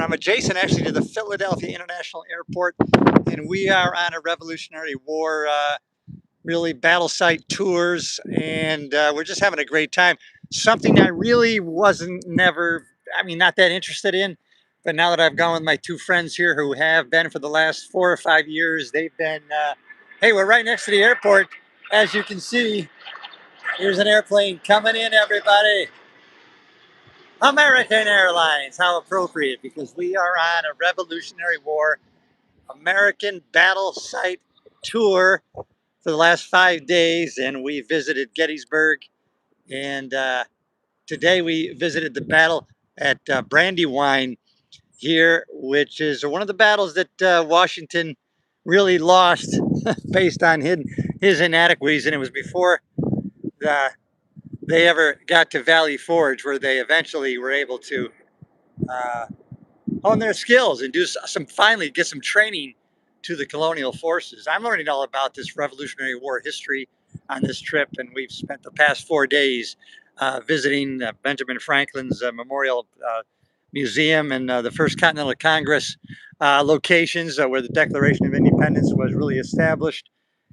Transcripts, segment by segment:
here. I'm adjacent actually to the Philadelphia International Airport, and we are on a Revolutionary War really battle site tours, and we're just having a great time. Something I really wasn't never, I mean, not that interested in, but now that I've gone with my two friends here who have been for the last 4 or 5 years, they've been, hey, we're right next to the airport. As you can see, here's an airplane coming in, everybody. American Airlines, how appropriate, because we are on a Revolutionary War American battle site tour for the last 5 days, and we visited Gettysburg, and today we visited the battle at Brandywine here, which is one of the battles that Washington really lost based on his inadequacies, and it was before the, they ever got to Valley Forge, where they eventually were able to uh, hone their skills and do some, finally get some training to the colonial forces. I'm learning all about this Revolutionary War history on this trip, and we've spent the past 4 days visiting Benjamin Franklin's Memorial Museum and the First Continental Congress locations where the Declaration of Independence was really established.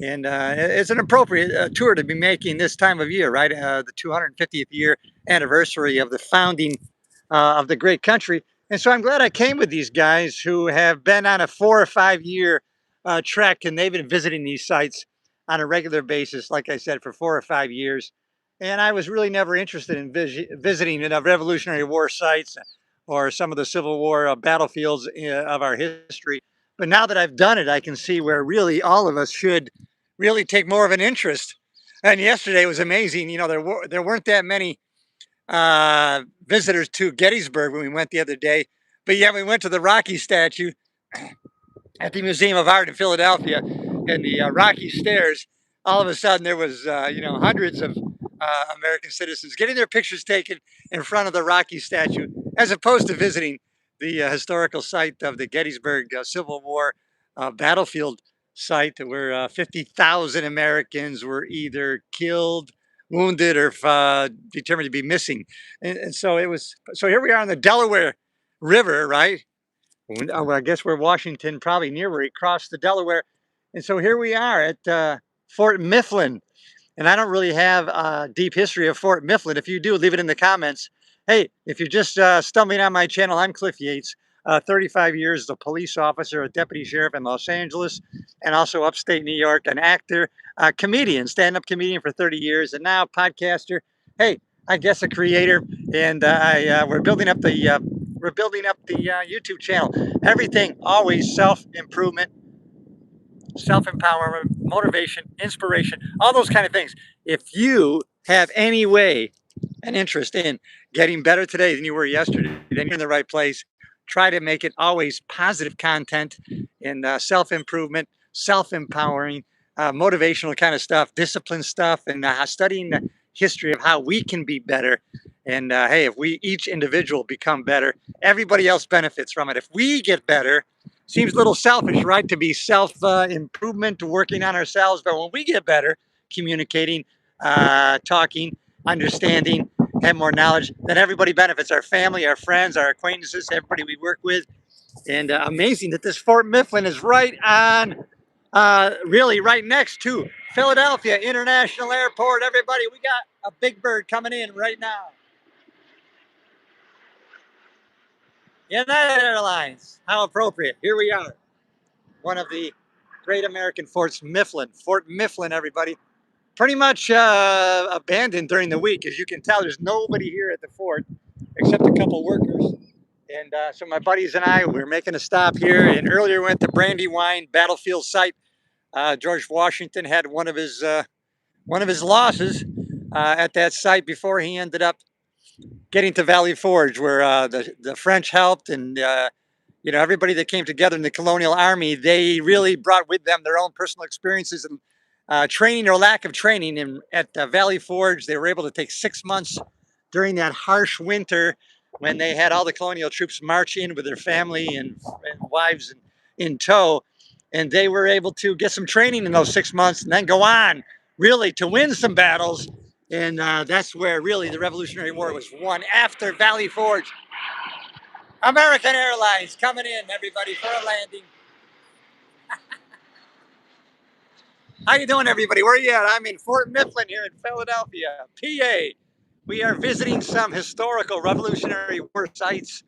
And it's an appropriate tour to be making this time of year, right? The 250th year anniversary of the founding of the great country. And so I'm glad I came with these guys who have been on a 4 or 5 year trek, and they've been visiting these sites on a regular basis, like I said, for 4 or 5 years. And I was really never interested in visiting Revolutionary War sites or some of the Civil War battlefields of our history. But now that I've done it, I can see where really all of us should really take more of an interest. And yesterday was amazing. You know, there weren't that many visitors to Gettysburg when we went the other day, but yeah, we went to the Rocky statue at the Museum of Art in Philadelphia, and the Rocky Stairs. All of a sudden, there was hundreds of American citizens getting their pictures taken in front of the Rocky statue, as opposed to visiting the historical site of the Gettysburg Civil War battlefield site, where 50,000 Americans were either killed, wounded, or determined to be missing. And so it was. So here we are on the Delaware River, right? Well, I guess we're Washington, probably near where he crossed the Delaware. And so here we are at Fort Mifflin. And I don't really have a deep history of Fort Mifflin. If you do, leave it in the comments. Hey, if you're just stumbling on my channel, I'm Cliff Yates. 35 years as a police officer, a deputy sheriff in Los Angeles, and also upstate New York, an actor, a comedian, stand-up comedian for 30 years, and now a podcaster. Hey, I guess a creator. And we're building up the YouTube channel. Everything always self-improvement, self-empowerment, motivation, inspiration, all those kind of things. If you have any way, an interest in getting better today than you were yesterday, then you're in the right place. Try to make it always positive content and self-improvement, self-empowering, motivational kind of stuff, discipline stuff, and studying the history of how we can be better. And hey, if we each individual become better, everybody else benefits from it. If we get better, seems a little selfish, right? To be self-improvement, working on ourselves. But when we get better, communicating, talking, understanding, have more knowledge, then everybody benefits. Our family, our friends, our acquaintances, everybody we work with. And amazing that this Fort Mifflin is right on, really right next to Philadelphia International Airport. Everybody, we got a big bird coming in right now. United Airlines, how appropriate. Here we are. One of the great American forts, Mifflin. Fort Mifflin, everybody. Pretty much abandoned during the week. As you can tell, there's nobody here at the fort except a couple workers. And so my buddies and I, we were making a stop here. And earlier we went to Brandywine battlefield site. George Washington had one of his losses at that site before he ended up getting to Valley Forge, where the French helped, and everybody that came together in the colonial army, they really brought with them their own personal experiences and training or lack of training. And at Valley Forge, they were able to take 6 months during that harsh winter when they had all the colonial troops march in with their family and wives in tow. And they were able to get some training in those 6 months and then go on really to win some battles. And that's where really the Revolutionary War was won, after Valley Forge. American Airlines coming in, everybody, for a landing. How you doing, everybody? Where are you at? I'm in Fort Mifflin here in Philadelphia, PA. We are visiting some historical Revolutionary War sites.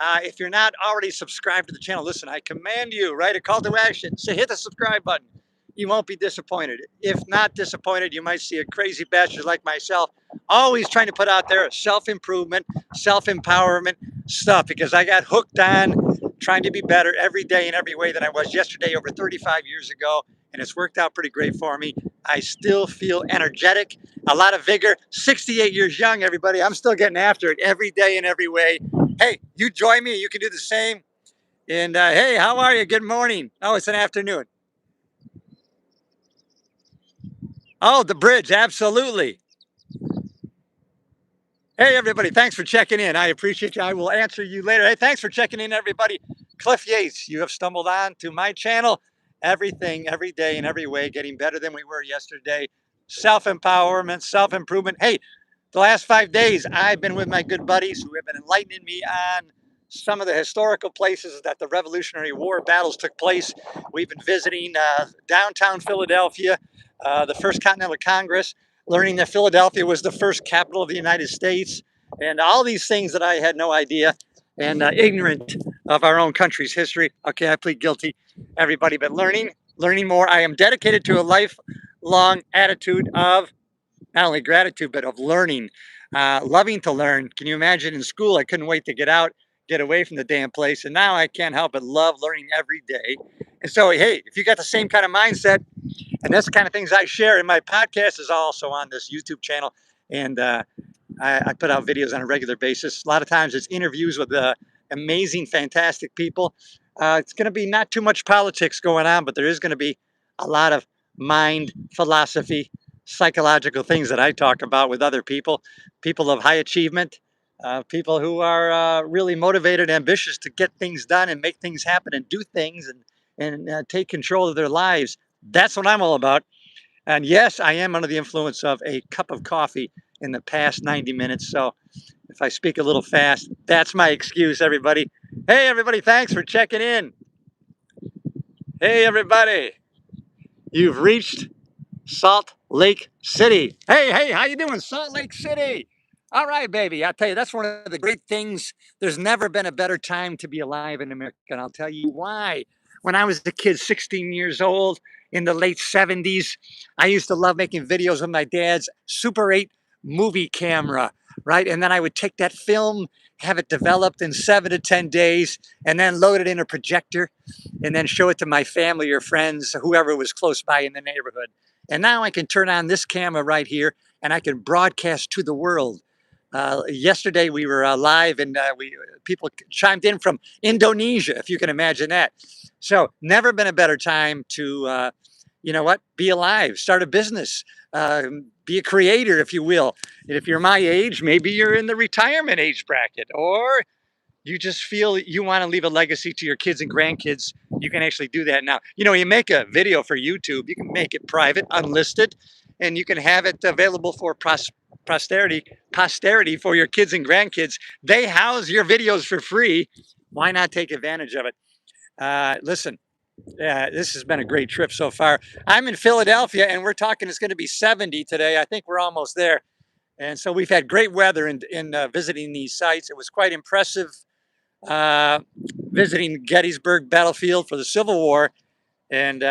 If you're not already subscribed to the channel, listen, I command you, right? A call to action. So hit the subscribe button. You won't be disappointed. If not disappointed, you might see a crazy bastard like myself, always trying to put out there self-improvement, self-empowerment stuff, because I got hooked on trying to be better every day in every way than I was yesterday over 35 years ago. And it's worked out pretty great for me. I still feel energetic, a lot of vigor, 68 years young, everybody. I'm still getting after it every day in every way. Hey, you join me. You can do the same. And hey, how are you? Good morning. Oh, it's an afternoon. Oh, the bridge. Absolutely. Hey, everybody. Thanks for checking in. I appreciate you. I will answer you later. Hey, thanks for checking in, everybody. Cliff Yates, you have stumbled on to my channel. Everything, every day, in every way, getting better than we were yesterday. Self empowerment, self improvement. Hey, the last 5 days, I've been with my good buddies who have been enlightening me on some of the historical places that the Revolutionary War battles took place. We've been visiting downtown Philadelphia, the First Continental Congress, learning that Philadelphia was the first capital of the United States, and all these things that I had no idea, and ignorant of our own country's history. Okay, I plead guilty, everybody, but learning more. I am dedicated to a lifelong attitude of not only gratitude, but of learning, loving to learn. Can you imagine in school? I couldn't wait to get out, get away from the damn place. And now I can't help but love learning every day. And so, hey, if you got the same kind of mindset, and that's the kind of things I share in my podcast is also on this YouTube channel. And I put out videos on a regular basis. A lot of times it's interviews with amazing, fantastic people. It's going to be not too much politics going on, but there is going to be a lot of mind, philosophy, psychological things that I talk about with other people, people of high achievement, people who are really motivated, ambitious to get things done and make things happen and do things and take control of their lives. That's what I'm all about. And yes, I am under the influence of a cup of coffee in the past 90 minutes. So if I speak a little fast, that's my excuse, everybody. Hey, everybody, thanks for checking in. Hey, everybody, you've reached Salt Lake City. Hey, how you doing, Salt Lake City? All right, baby. I tell you, that's one of the great things. There's never been a better time to be alive in America, and I'll tell you why. When I was a kid, 16 years old, in the late 70s, I used to love making videos with my dad's Super 8 movie camera, right? And then I would take that film, have it developed in 7 to 10 days, and then load it in a projector, and then show it to my family or friends, whoever was close by in the neighborhood. And now I can turn on this camera right here and I can broadcast to the world. Yesterday we were live and people chimed in from Indonesia, if you can imagine that. So never been a better time to, you know what, be alive, start a business, be a creator, if you will. And if you're my age, maybe you're in the retirement age bracket, or you just feel you want to leave a legacy to your kids and grandkids, you can actually do that now. You know, you make a video for YouTube, you can make it private, unlisted, and you can have it available for posterity for your kids and grandkids. They house your videos for free. Why not take advantage of it? Listen, this has been a great trip so far. I'm in Philadelphia, and we're talking it's going to be 70 today. I think we're almost there. And so we've had great weather in visiting these sites. It was quite impressive visiting Gettysburg battlefield for the Civil War, and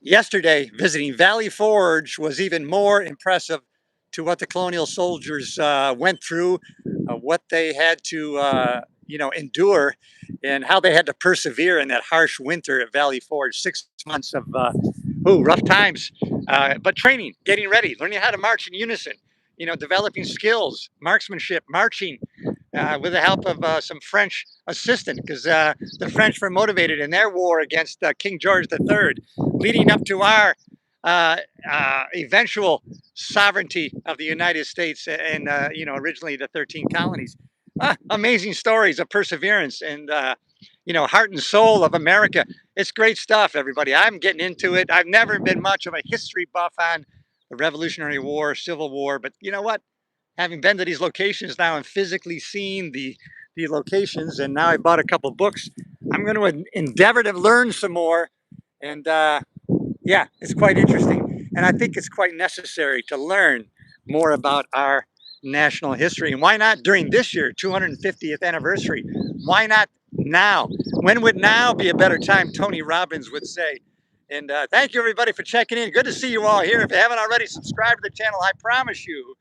yesterday visiting Valley Forge was even more impressive to what the colonial soldiers went through, what they had to endure, and how they had to persevere in that harsh winter at Valley Forge. 6 months of rough times, but training, getting ready, learning how to march in unison, developing skills, marksmanship, marching, with the help of some French assistant, because the French were motivated in their war against King George III, leading up to our eventual sovereignty of the United States and, originally the 13 colonies. Amazing stories of perseverance and, heart and soul of America. It's great stuff, everybody. I'm getting into it. I've never been much of a history buff on the Revolutionary War, Civil War, but you know what? having been to these locations now and physically seen the locations, and now I bought a couple books. I'm going to endeavor to learn some more, and yeah, it's quite interesting, and I think it's quite necessary to learn more about our national history. And why not during this year, 250th anniversary? Why not now? When would now be a better time? Tony Robbins would say. And thank you, everybody, for checking in. Good to see you all here. If you haven't already, subscribe to the channel. I promise you,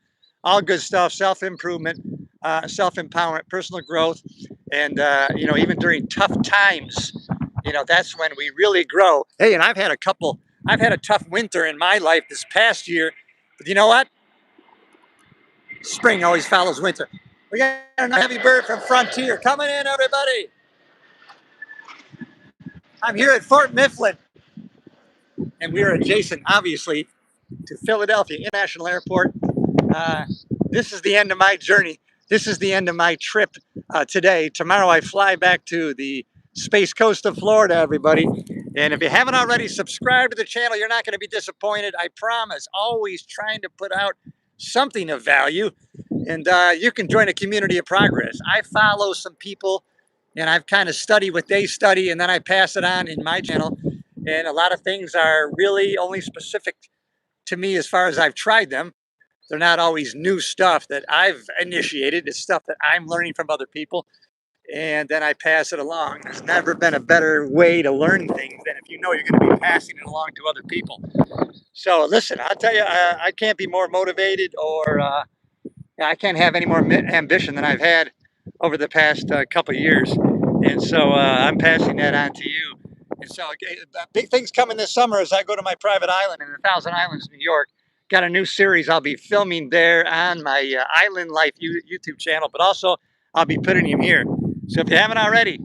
all good stuff: self-improvement, self-empowerment, personal growth, and even during tough times, that's when we really grow. Hey, and I've had a tough winter in my life this past year, but you know what? Spring always follows winter. We got a heavy bird from Frontier coming in, everybody. I'm here at Fort Mifflin, and we're adjacent, obviously, to Philadelphia International Airport. Uh, this is the end of my journey. This is the end of my trip today. Tomorrow I fly back to the Space Coast of Florida, everybody. And if you haven't already subscribed to the channel, you're not going to be disappointed. I promise. Always trying to put out something of value. And you can join a community of progress. I follow some people, and I've kind of studied what they study, and then I pass it on in my channel. And a lot of things are really only specific to me as far as I've tried them. They're not always new stuff that I've initiated. It's stuff that I'm learning from other people, and then I pass it along. There's never been a better way to learn things than if you know you're going to be passing it along to other people. So listen, I'll tell you, I can't be more motivated, or I can't have any more ambition than I've had over the past couple of years. And so I'm passing that on to you. And so big things coming this summer as I go to my private island in the Thousand Islands, New York. Got a new series I'll be filming there on my Island Life YouTube channel, but also I'll be putting him here. So if you haven't already,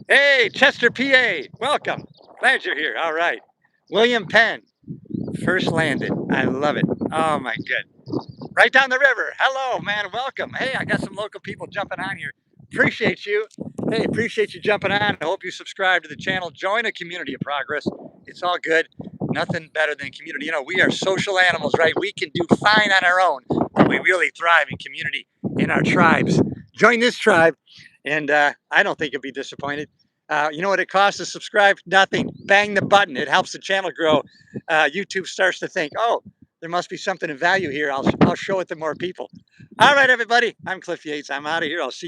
hey, Chester, PA, welcome. Glad you're here. All right. William Penn, first landed. I love it. Oh, my God. Right down the river. Hello, man. Welcome. Hey, I got some local people jumping on here. Appreciate you. Hey, appreciate you jumping on. I hope you subscribe to the channel. Join a community of progress. It's all good. Nothing better than community. You know, we are social animals, right? We can do fine on our own, but we really thrive in community, in our tribes. Join this tribe, and I don't think you'll be disappointed. You know what it costs to subscribe? Nothing. Bang the button. It helps the channel grow. YouTube starts to think, oh, there must be something of value here. I'll show it to more people. All right, everybody. I'm Cliff Yates. I'm out of here. I'll see you.